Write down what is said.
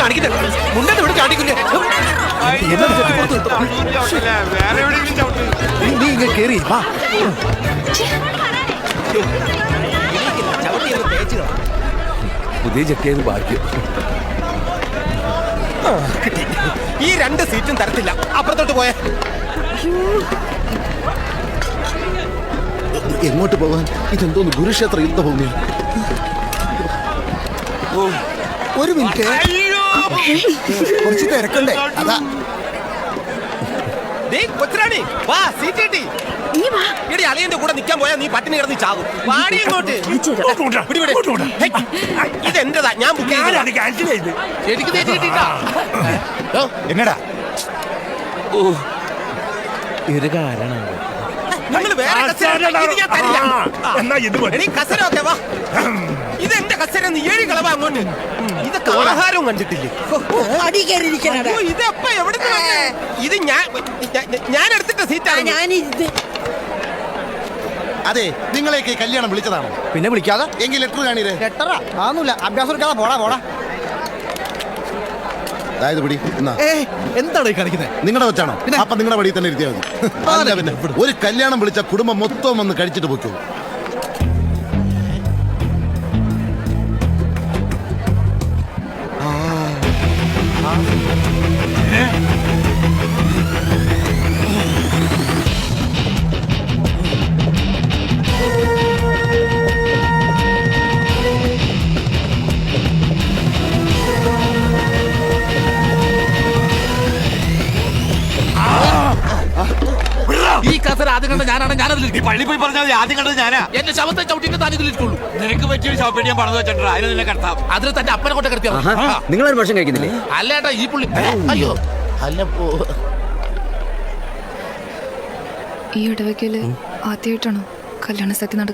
കാണിക്കുന്നത്? മുന്നേ ഇവിടെ ചാടിക്കില്ലേ? നീ ഇങ്ങനെ കേറി വാ. പുതിയ ചെട്ടിയത് ഭാഗ്യം. ഈ 2 സീറ്റും തരത്തില്ല. അപ്പുറത്തോട്ട് പോയ എങ്ങോട്ട് പോകാൻ? ഇതെന്തോന്ന് ഗുരുക്ഷേത്ര യുദ്ധഭൂമി. ഒരു മിനിറ്റ്, കുറച്ച് തിരക്കണ്ടേ? അതാ കൊച്ചുറാണി വാ, സീറ്റ് കിട്ടി. എടി അളിയന്റെ കൂടെ നിൽക്കാൻ പോയാ നീ പട്ടിണി കിടന്ന് ചാകും. വാടി ഇങ്ങോട്ട്. ഇതെന്റെതാ, ഞാൻ ബുക്ക് ചെയ്തു. എനിക്ക് തെറ്റിട്ടാ. എന്നടാ ഒരു കാരണം നിങ്ങൾ വേറെ കസരൊക്കെ വാ. ഇതെന്റെ കസര നീ 7 കളവാ അങ്ങോട്ട്. ഇതൊക്കെ ആഹാരവും കണ്ടിട്ടില്ലേ? ഇതെപ്പ എവിടെ ഇത് ഞാൻ എടുത്തിട്ട സീറ്റാണ്. അതെ, നിങ്ങളേക്ക് കല്യാണം വിളിച്ചതാണോ? പിന്നെ വിളിക്കാതെ എങ്കിൽ ലെറ്റർ കാണിരേ. ലെറ്ററാ? ആന്നില്ല, അഭ്യാസം എടുക്കാതെ പോടാ പോടാ. അതായത് പിടി. എന്താണ് കാണിക്കുന്നത്? നിങ്ങളുടെ വെച്ചാണോ? അപ്പൊ നിങ്ങളുടെ വഴി തന്നെ ഇരുത്തിയാൽ മതി. പിന്നെ ഒരു കല്യാണം വിളിച്ച കുടുംബം മൊത്തം വന്ന് കഴിച്ചിട്ട് പോക്കോ. ഈ കസര ആദ്യം കണ്ട ഞാനാണ്. ഞാനതിൽ പള്ളി പോയി പറഞ്ഞാൽ ആദ്യം കണ്ടത് ഞാനാ. എന്റെ ശവത്തെ ചവിട്ടിന്റെ താൻ ഇതിലിട്ടുള്ളൂ. നിനക്ക് പറ്റിയൊരു ശവപ്പെട്ടി ഞാൻ പറഞ്ഞു വെച്ചിട്ടുണ്ട്. അതിന് നിന്നെ കടത്താം. അതിൽ തന്റെ അപ്പനെ കൊണ്ട് കിടത്തിയോ? നിങ്ങളൊരു ഭക്ഷണം കഴിക്കുന്നില്ലേ? അല്ലേട്ടാ ഈ പുള്ളി. അയ്യോ അല്ല. ഈ ഇടവയ്ക്കല് ആദ്യമായിട്ടാണോ കല്യാണ സദ്യ നടക്കുന്നത്?